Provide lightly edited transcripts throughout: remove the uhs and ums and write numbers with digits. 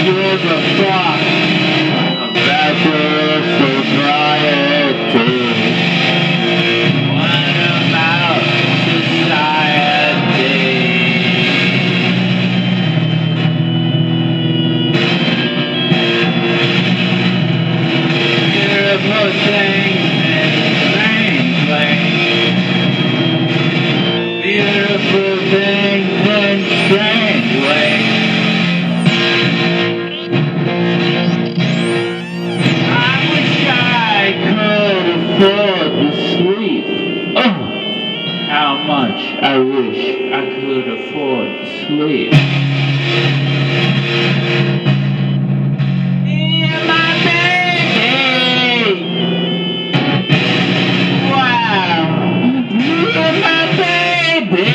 give a fuck about your sobriety. What about society? Beautiful things in strange ways. Beautiful things in strange ways. I wish I could afford to sleep. Oh, how much I wish I could afford to sleep. Yeah, my baby. Wow. Yeah, my baby.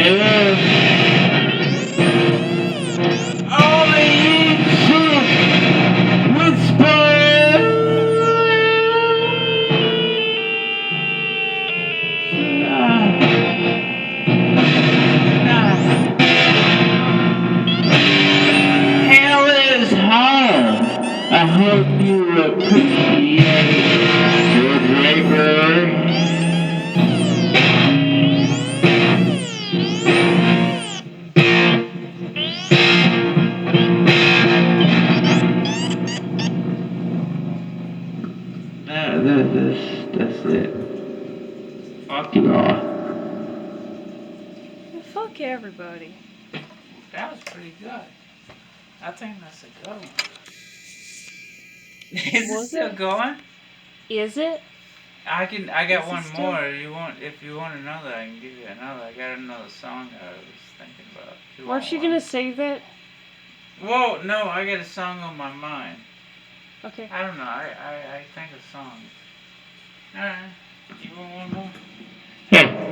Yeah. Only eat soup with spoon. Hell is home. I hope you appreciate your drapery. That's it. Fuck you all. Well, fuck everybody. That was pretty good. I think that's a good one. Is it Was still it? going? Is it? I got Is it one still- more. If you want another, I can give you another. I got another song that I was thinking about. You Weren't want you one? gonna save it? Whoa, no, I got a song on my mind. Okay. I don't know. I think of songs. Alright. You want one more? Yeah.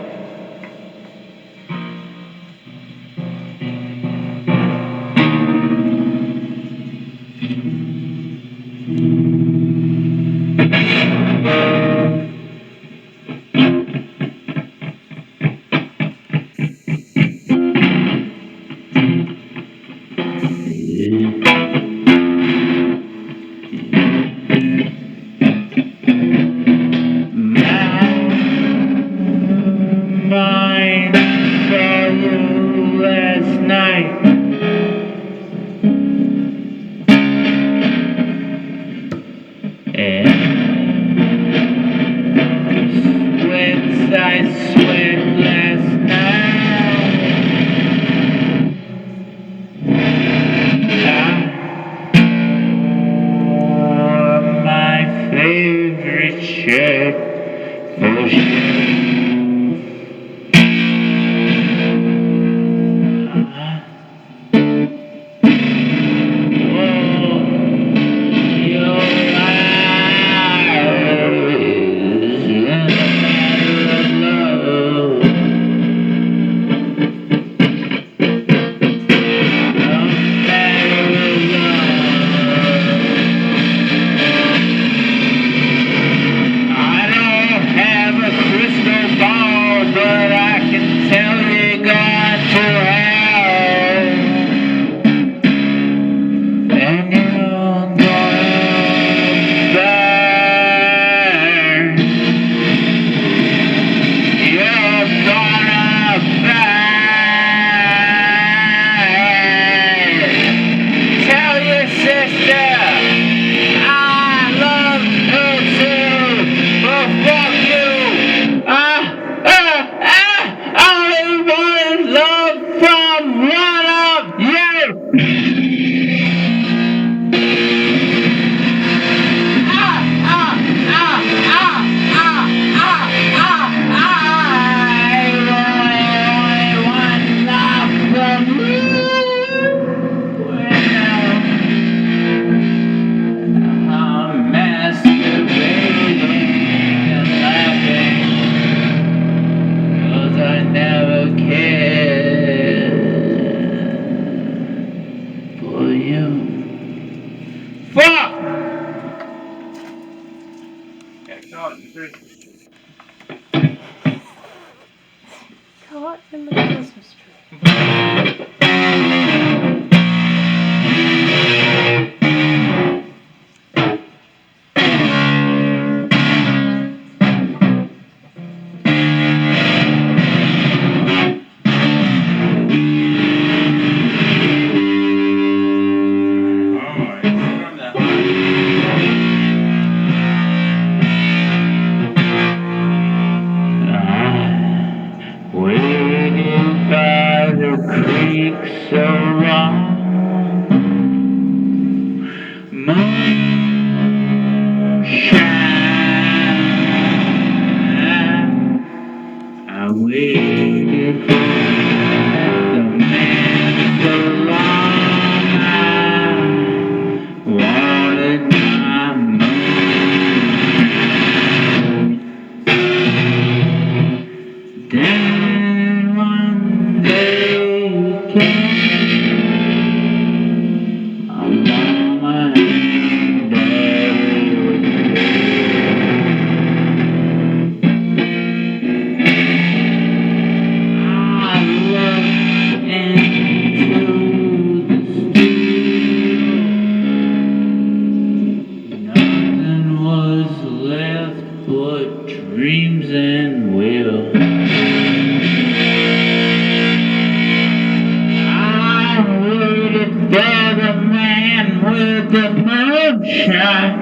Mine saw you last night. And sweats I sweat last night. I wore my favorite shirt for sure. Caught in the Christmas tree. moonshine. I waited for the man so long. I wanted my moon. Then one day came, my mama and daddy was I looked into the steel. Nothing was left but dreams and will. I waited for the man with the moonshine.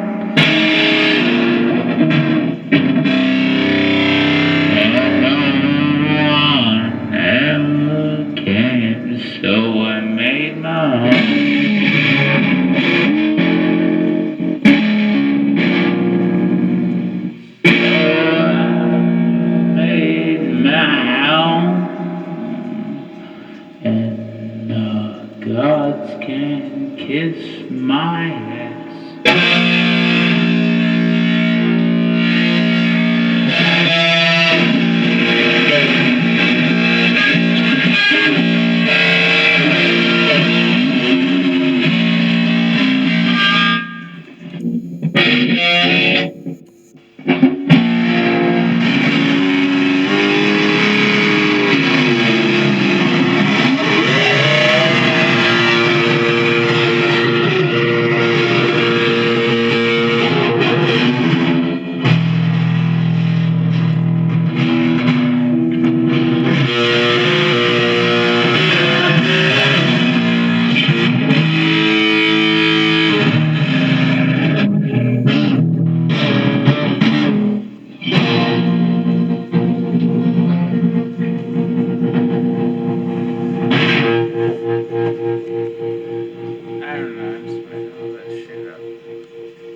And no one ever came, so I made my own. So I made my own. And the gods can kiss my ass.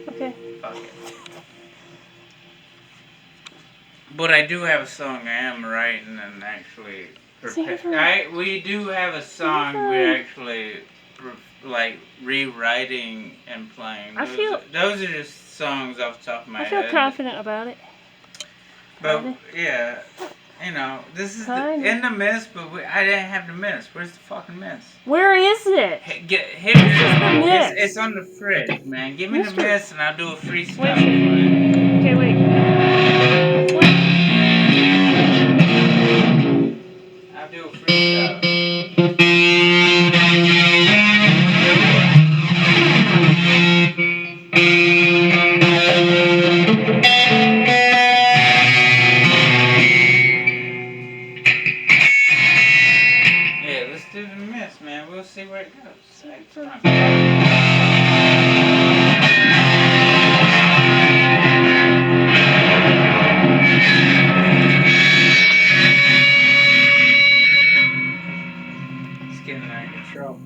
Okay. Fuck it. But I do have a song I am writing and actually we do have a song we're actually like rewriting and playing. Those are just songs off the top of my head. I feel confident about it. But yeah, you know, this is in the mist, but I didn't have the mist. Where's the fucking mist? Where is it? Hit it. It's on the fridge, man. Give me the mist and I'll do a freestyle. Okay, wait. I'll do a freestyle. Yeah, let's do the mist, man. We'll see where it goes. It's getting out of control.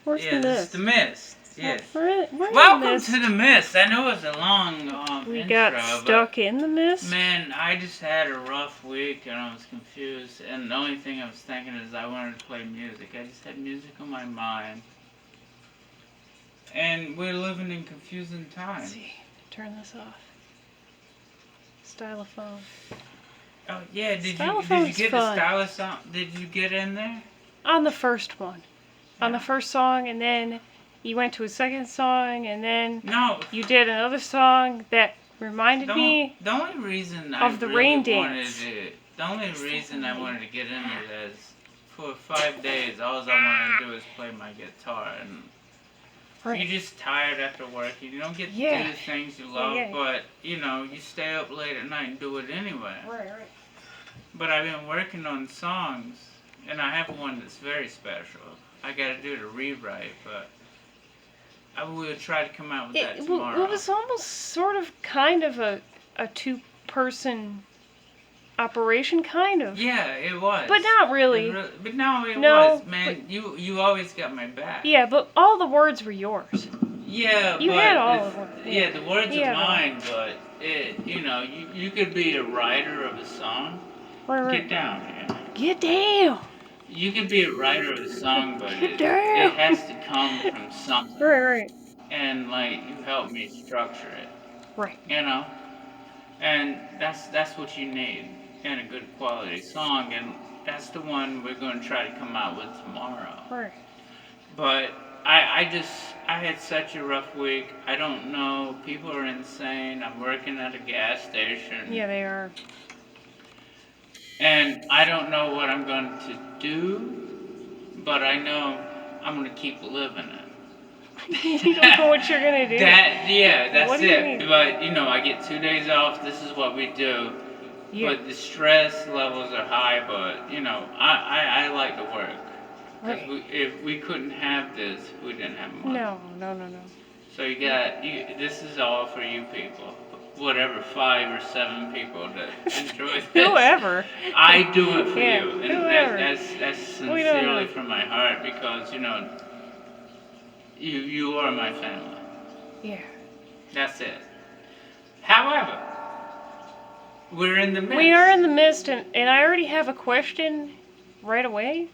Where's Yeah, the this is mist? the mist. Yes. Where's Welcome the mist? to the mist. I know it's a long We intro, got stuck in the mist? man, I just had a rough week and I was confused. And the only thing I was thinking is I wanted to play music. I just had music on my mind. And we're living in confusing times. Let's see. Turn this off. Stylophone. Oh yeah, did you Stylophone's get fun. the stylus song? Did you get in there? On the first one. On the first song, and then you went to a second song, and then No. you did another song that reminded me The only reason of the rain dance. The only reason I wanted to get into this for 5 days, all I wanted to do is play my guitar, and you're just tired after work. You don't get to do the things you love, but you know you stay up late at night and do it anyway. Right. But I've been working on songs, and I have one that's very special. I got to do the rewrite, but I will try to come out with that tomorrow. It was almost sort of kind of a two-person operation, kind of. Yeah, it was. But not really. But no, it was. Man, you always got my back. Yeah, but all the words were yours. Yeah, you had all of them. Yeah, the words are mine, but you could be a writer of a song. Right. Get down, man. Get down. You can be a writer of a song, but it has to come from something. Right. And you help me structure it. Right. And that's what you need in a good quality song, and that's the one we're going to try to come out with tomorrow. Right. But I had such a rough week. I don't know. People are insane. I'm working at a gas station. Yeah, they are. And I don't know what I'm going to do, but I know I'm going to keep living it. You don't know what you're going to do. That's what do you mean? But, I get 2 days off. This is what we do. Yeah. But the stress levels are high, but, I like to work. Right. If we couldn't have this, we didn't have money. No. So this is all for you people. Whatever, 5 or 7 people that enjoy this. Whoever. I do it for you. And whoever. That's sincerely from my heart, because, you are my family. Yeah. That's it. However, we're in the mist. We are in the mist, and I already have a question right away.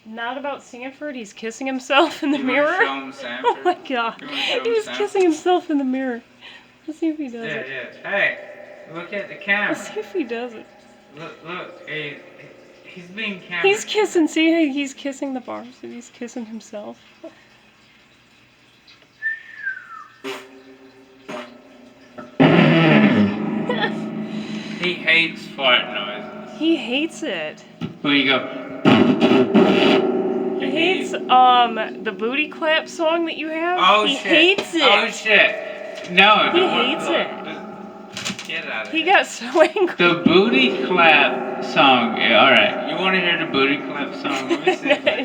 Not about Sanford. He's kissing himself in the mirror. Show him Sanford? Oh my God. He was kissing himself in the mirror. Let's see if he does it. Yeah. Hey, look at the camera. Let's see if he does it. Look. Hey, he's being camera. He's kissing. See, he's kissing the bars, and he's kissing himself. He hates fart noises. He hates it. Where you go? He hates the booty clap song that you have. Oh, he shit. Hates it. Oh shit! No, he hates it. Get out of here. He got so angry. The booty clap song. Yeah, all right. You want to hear the booty clap song? Let me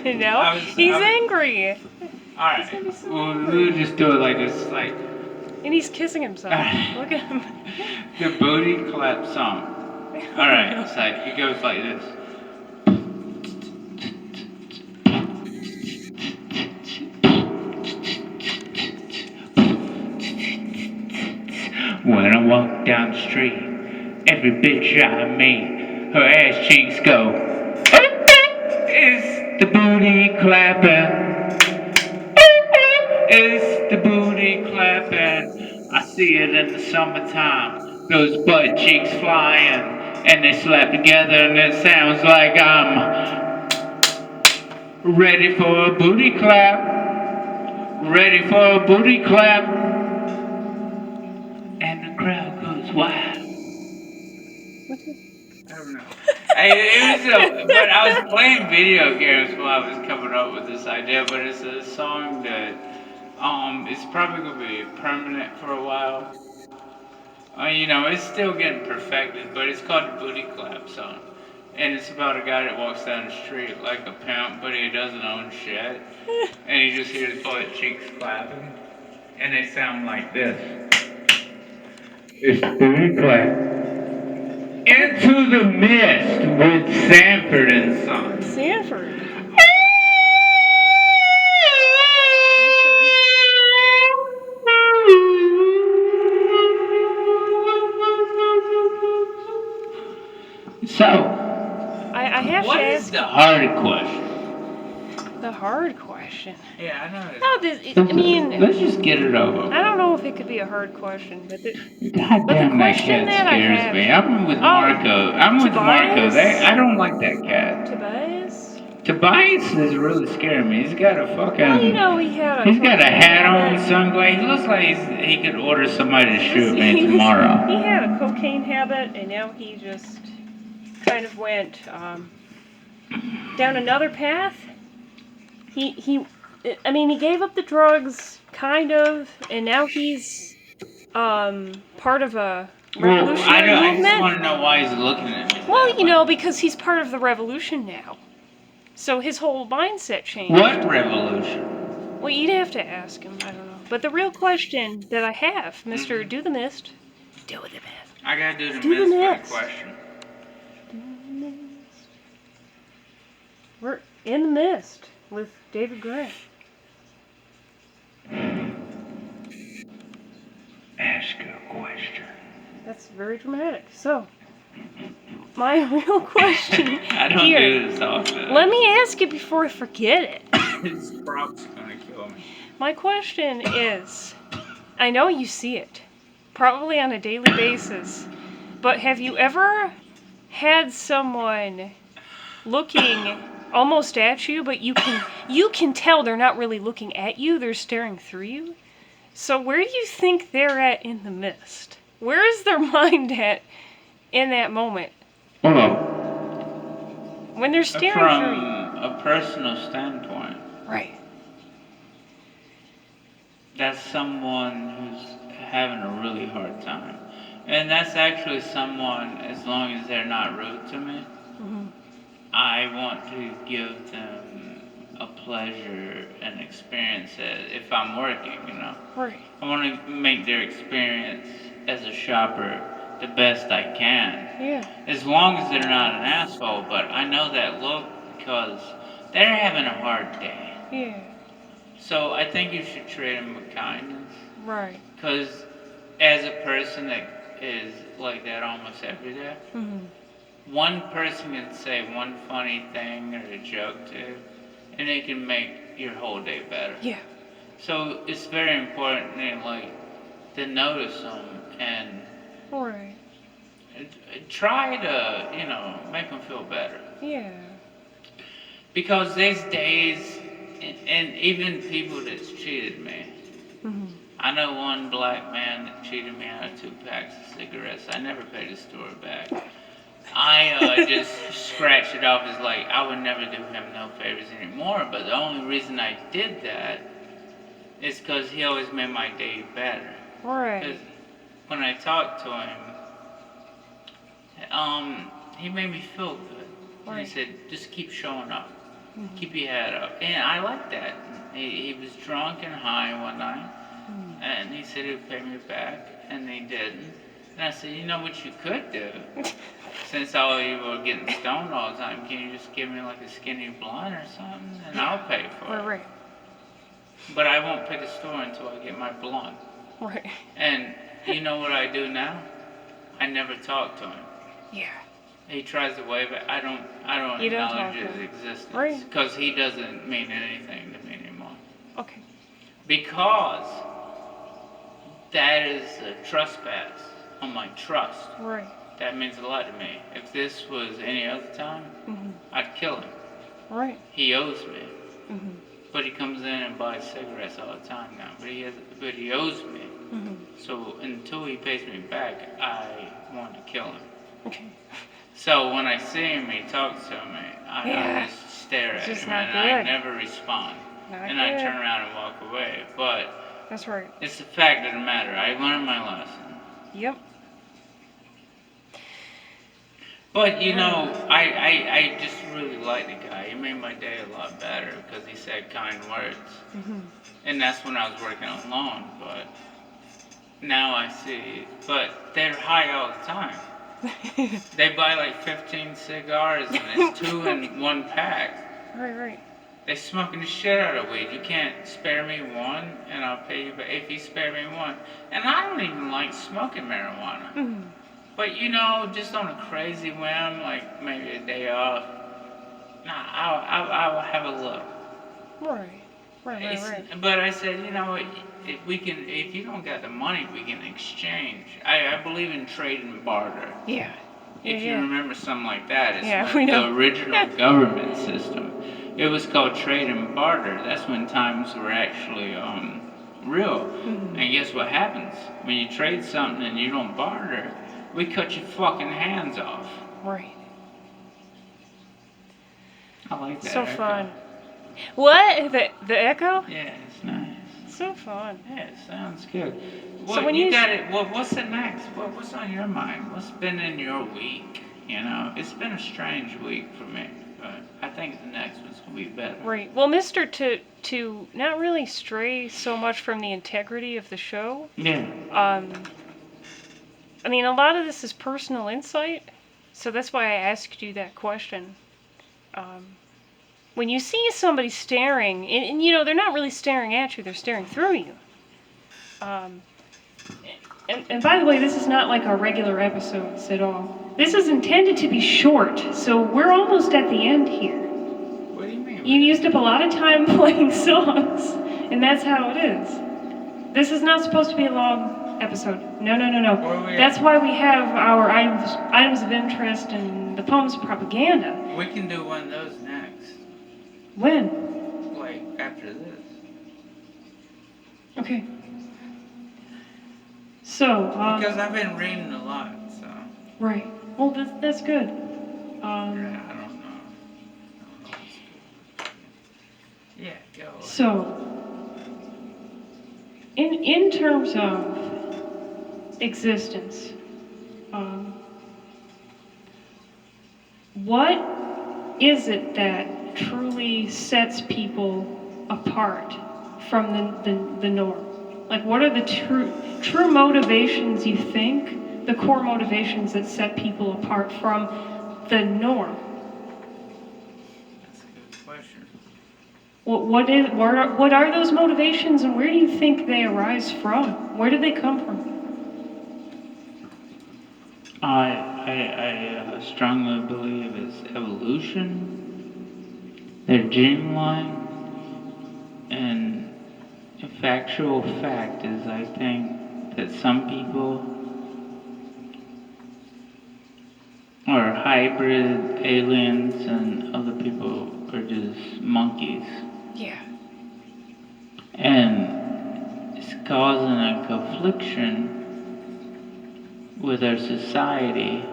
see. No, he's angry. All right. We'll just do it like this, like. And he's kissing himself. Look at him. The booty clap song. All right. It's like it goes like this. When I walk down the street, every bitch I meet, her ass cheeks go. It's the booty clapping. It's the booty clapping. I see it in the summertime. Those butt cheeks flying, and they slap together, and it sounds like I'm ready for a booty clap. Ready for a booty clap. And the crowd goes wild. I don't know. But I was playing video games while I was coming up with this idea, but it's a song that it's probably going to be permanent for a while. It's still getting perfected, but it's called the Booty Clap song. And it's about a guy that walks down the street like a pimp, but he doesn't own shit. And you just hear his butt cheeks clapping. And they sound like this. It's Booty Clap. Into the Mist with Sanford and Son. Sanford. So, I have what to is ask the hard question? the hard question. Yeah, I know. No, I mean, Let's just get it over. I don't know if it could be a hard question, but God but the damn, that question cat that I scares have. me. I'm with Oh, Marco. I'm with Marco. Tobias? I don't like that cat. Tobias? Tobias is really scaring me. He's got a Well, you fucking. know, he had a He's got a cocaine hat on, habit. sunglasses. He looks like he could order somebody to shoot me He tomorrow. had a cocaine habit, and now he just kind of went down another path. I mean, he gave up the drugs, kind of, and now he's part of a revolutionary I movement. just want to know why he's looking at me. Well, you know, because he's part of the revolution now. So his whole mindset changed. What revolution? Well, you'd have to ask him. I don't know. But the real question that I have, Mr. Do the Mist. Do the Mist. I gotta do the Do the mist mist. for the question. Do the Mist. We're in the mist with David Gray. Ask a question. That's very dramatic. So, my real question I don't here. do this often. Let me ask it before I forget it. This prop's gonna kill me. My question is, I know you see it, probably on a daily basis, but have you ever had someone looking almost at you, but you can tell they're not really looking at you, they're staring through you? So where do you think they're at in the mist? Where is their mind at in that moment? When they're staring through you. From a personal standpoint, Right. that's someone who's having a really hard time. And that's actually someone, as long as they're not rude to me, I want to give them a pleasure and experience it if I'm working, you know. Right. I want to make their experience as a shopper the best I can. Yeah. As long as they're not an asshole, but I know that look because they're having a hard day. Yeah. So I think you should treat them with kindness. Right. Because as a person that is like that almost every day, one person can say one funny thing or a joke too, and it can make your whole day better. Yeah. So it's very important, to notice them and Right. try to, make them feel better. Yeah. Because these days, and even people that's cheated me, I know one black man that cheated me out of 2 packs of cigarettes. I never paid the store back. I just scratched it off as I would never do him no favors anymore. But the only reason I did that is because he always made my day better. Right. Because when I talked to him, he made me feel good. And he said, just keep showing up. Keep your head up. And I like that. He was drunk and high one night. And he said he would pay me back. And he didn't. And I said, you know what you could do? Since all you were getting stoned all the time, can you just give me a skinny blunt or something? And I'll pay for it. Right. But I won't pay the store until I get my blunt. Right. And you know what I do now? I never talk to him. Yeah. He tries to wave it. I don't You don't acknowledge talk to his him. existence. Right. Because he doesn't mean anything to me anymore. Okay. Because that is a trespass on my trust. Right. That means a lot to me. If this was any other time, I'd kill him. Right. He owes me. But he comes in and buys cigarettes all the time now. But he owes me. So until he pays me back, I want to kill him. Okay. So when I see him, he talks to me, I just stare at just him not and good. I never respond. Not And good. I turn around and walk away. But That's right. it's the fact of the matter. I learned my lesson. Yep. But I just really like the guy. He made my day a lot better because he said kind words. And that's when I was working alone. But now I see. But they're high all the time. They buy 15 cigars and it's 2 in 1 pack. Right. They smoking the shit out of weed. You can't spare me one and I'll pay you if you spare me one. And I don't even like smoking marijuana. But just on a crazy whim, like maybe a day off, nah, I'll have a look. Right. Right. But I said, if we can, if you don't got the money, we can exchange. I believe in trade and barter. Yeah. If you remember something like that, it's Yeah, like we know. the original government system. It was called trade and barter. That's when times were actually real. Mm-hmm. And guess what happens? When you trade something and you don't barter, we cut your fucking hands off. Right. I like that. So echo. fun. What? The echo? Yeah, it's nice. So fun. Yeah, it sounds good. So when you got it, what's the next? What's on your mind? What's been in your week? It's been a strange week for me, but I think the next one's gonna be better. Right. Well, Mister, to not really stray so much from the integrity of the show. Yeah. I mean, a lot of this is personal insight, so that's why I asked you that question. When you see somebody staring, and they're not really staring at you, they're staring through you. And by the way, this is not like our regular episodes at all. This is intended to be short, so we're almost at the end here. What do you mean? You used up a lot of time playing songs, and that's how it is. This is not supposed to be a long episode. No. That's why we have our items of interest and the poems of propaganda. We can do one of those next. When? Like after this. Okay. So, because I've been reading a lot, so. Right. Well, that's good. Yeah, I don't know. Yeah, go. So, in terms of existence, what is it that truly sets people apart from the norm? Like, what are the true motivations you think, the core motivations that set people apart from the norm? That's a good question. What are those motivations, and where do you think they arise from? Where do they come from? I strongly believe it's evolution, their gene line, and a factual fact is I think that some people are hybrid aliens and other people are just monkeys. Yeah. And it's causing a confliction with our society,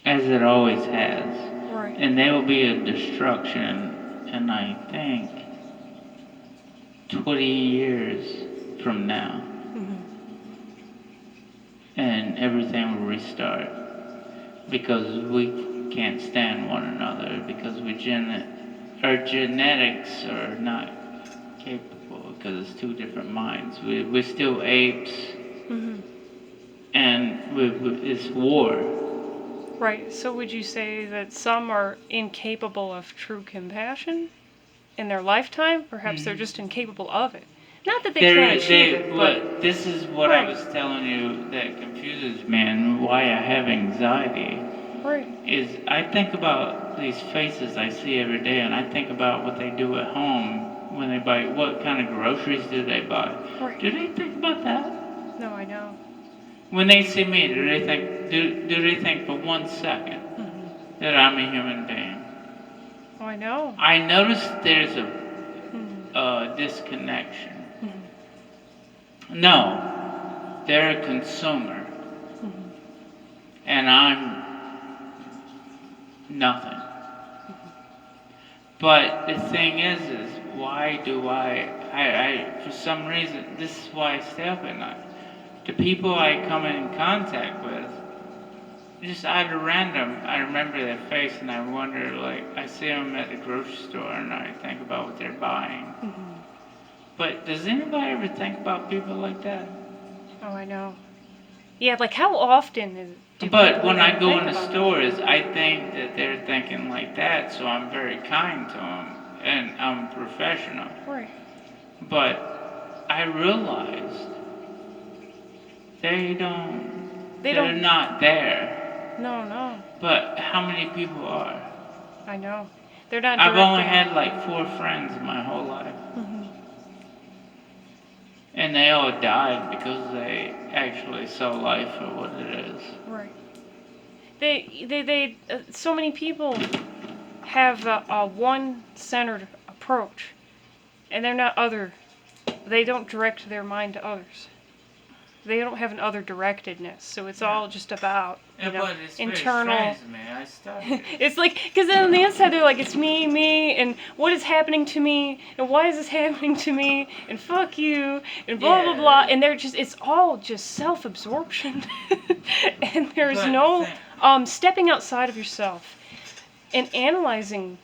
as it always has. Right. And there will be a destruction, and I think 20 years from now, and everything will restart because we can't stand one another because our genetics are not capable because it's two different minds. We're still apes, and it's war. Right. So would you say that some are incapable of true compassion in their lifetime? Perhaps they're just incapable of it. Not that they can't achieve it, but this is what I was telling you that confuses me and why I have anxiety. Right. Is I think about these faces I see every day, and I think about what they do at home when they buy. What kind of groceries do they buy? Right. Do they think about that? No, I know. When they see me, do they think? Do they think for 1 second that I'm a human being? Oh, I know. I notice there's a disconnection. No, they're a consumer, and I'm nothing. But the thing is why do I for some reason, this is why I stay up at night. The people I come in contact with, just out of random, I remember their face and I wonder, like, I see them at the grocery store and I think about what they're buying. But does anybody ever think about people like that? Oh, I know. Yeah, like how often But when I go in the stores, I think that they're thinking like that, so I'm very kind to them, and I'm professional. Right. But I realized they don't. They They're don't. not there. No. But how many people are? I know. They're not I've only directing. had like 4 friends my whole life. Hmm. And they all died because they actually saw life for what it is. Right. So many people have a one-centered approach, and they're not other. They don't direct their mind to others. They don't have an other directedness, so it's all just about But it's internal. very strange, man. I studied it. It's like, because on the inside they're like, it's me, and what is happening to me, and why is this happening to me, and fuck you, and blah blah blah, and they're just, it's all just self-absorption, and there's no stepping outside of yourself and analyzing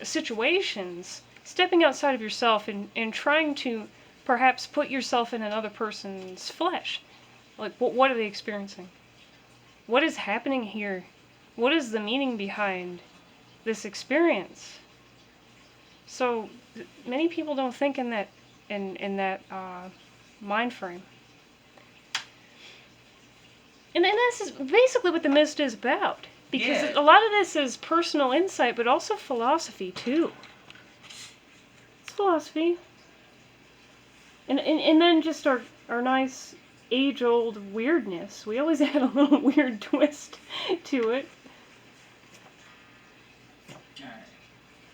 situations, stepping outside of yourself and trying to perhaps put yourself in another person's flesh. Like, what are they experiencing? What is happening here? What is the meaning behind this experience? So many people don't think in that mind frame. And this is basically what the mist is about. Because a lot of this is personal insight, but also philosophy too. It's philosophy. And then just our nice age-old weirdness. We always had a little weird twist to it. Alright.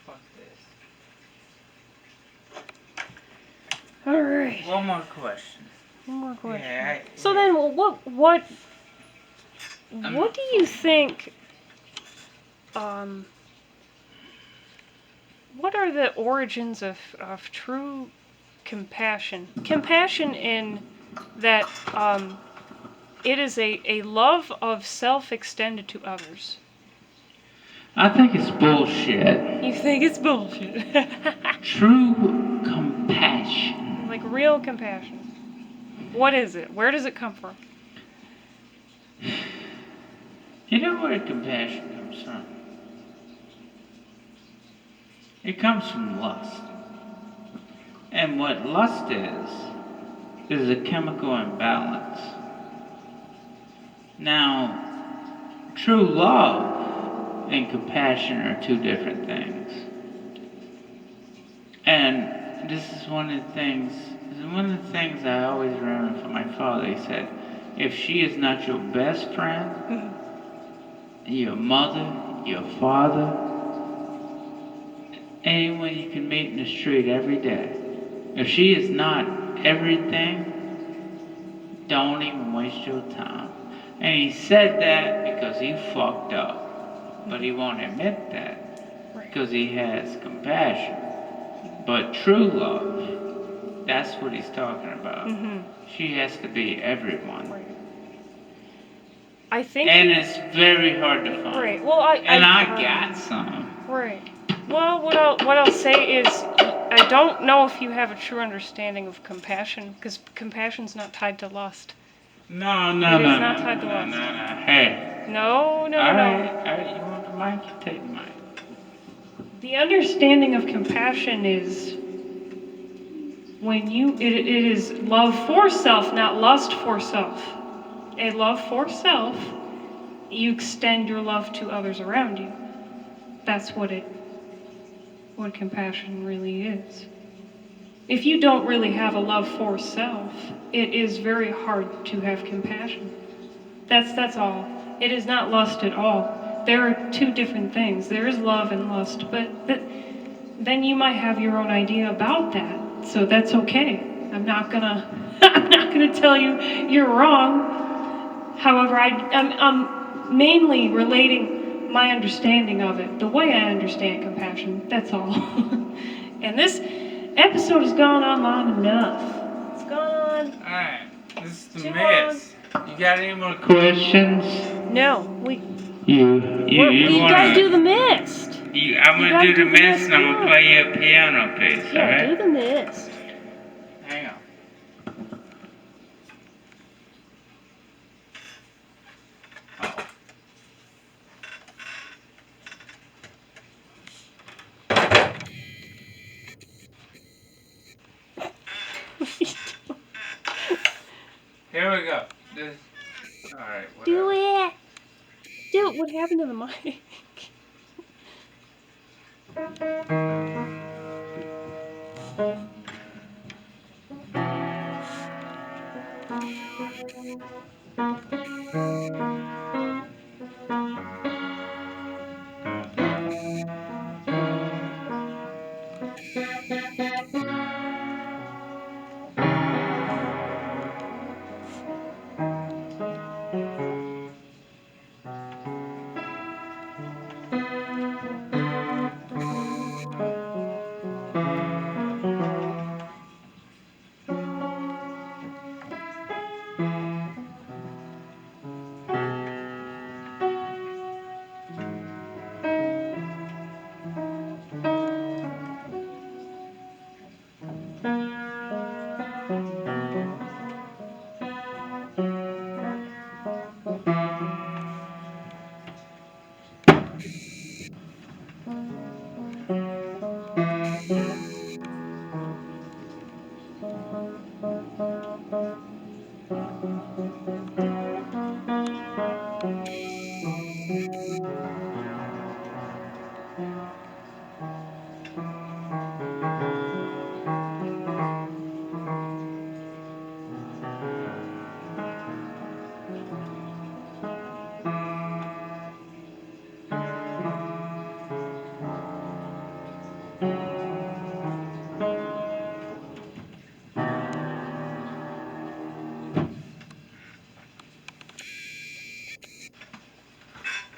Fuck this. Alright. One more question. Yeah, so then, what do you think, what are the origins of true compassion? Compassion in that it is a love of self extended to others. I think it's bullshit. You think it's bullshit? True compassion. Like real compassion. What is it? Where does it come from? You know where compassion comes from? It comes from lust. And what lust is a chemical imbalance. Now, true love and compassion are 2 different things. And this is one of the things I always remember from my father. He said, if she is not your best friend, your mother, your father, anyone you can meet in the street every day, if she is not everything, don't even waste your time. And he said that because he fucked up. But he won't admit that because he has compassion. But true love, that's what he's talking about. Mm-hmm. She has to be everyone. Right. I think. And it's very hard to find. Right. Well, I got some. Right. Well, what I'll say is, I don't know if you have a true understanding of compassion, because compassion's not tied to lust. No. It is not tied to lust. No. Hey. No. All right. You want the mic? You take the mic. The understanding of compassion is when it is love for self, not lust for self. A love for self, you extend your love to others around you. That's what compassion really is. If you don't really have a love for self, it is very hard to have compassion. That's all. It is not lust at all. There are 2 different things. There is love and lust, but then you might have your own idea about that. So that's okay. I'm not gonna tell you you're wrong. However, I'm mainly relating my understanding of it, the way I understand compassion. That's all. And this episode has gone on long enough. It's gone on. All right, this is the too mess. You got any more questions? No, You gotta do the mist. I'm gonna do the mist, and I'm gonna play you a piano piece. Yeah, all right? do the mist. Hang on. Here we go. This. All right. Do Whatever. it. Do it. What happened to the mic?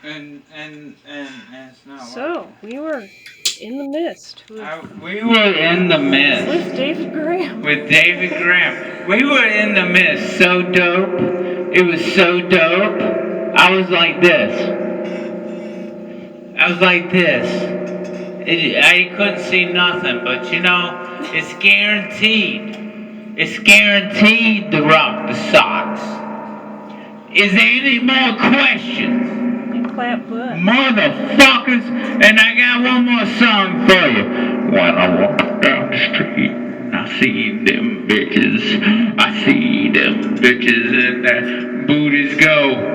And it's not So, we were in the mist we were in the mist with David Graham. with David Graham. We were in the mist. So dope. It was so dope. I was like this. I was like this. I couldn't see nothing, but you know, it's guaranteed. It's guaranteed to rock the socks. Is there any more questions? And clap butt. Motherfuckers! And I got one more song for you. When I walk down the street, I see them bitches. I see them bitches and their booties go.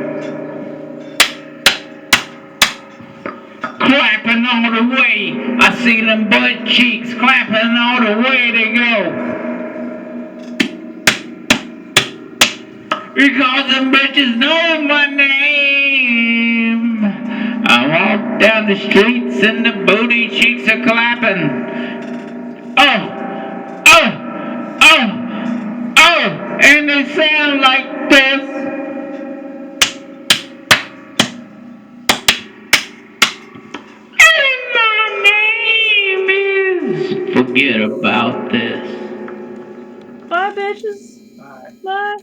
Clapping all the way. I see them butt cheeks clapping all the way they go. Because them bitches know my name. I walk down the streets and the booty cheeks are clapping. Oh, oh, oh, oh, and they sound like this. And my name is. Forget about this. Bye, bitches. Bye. Bye.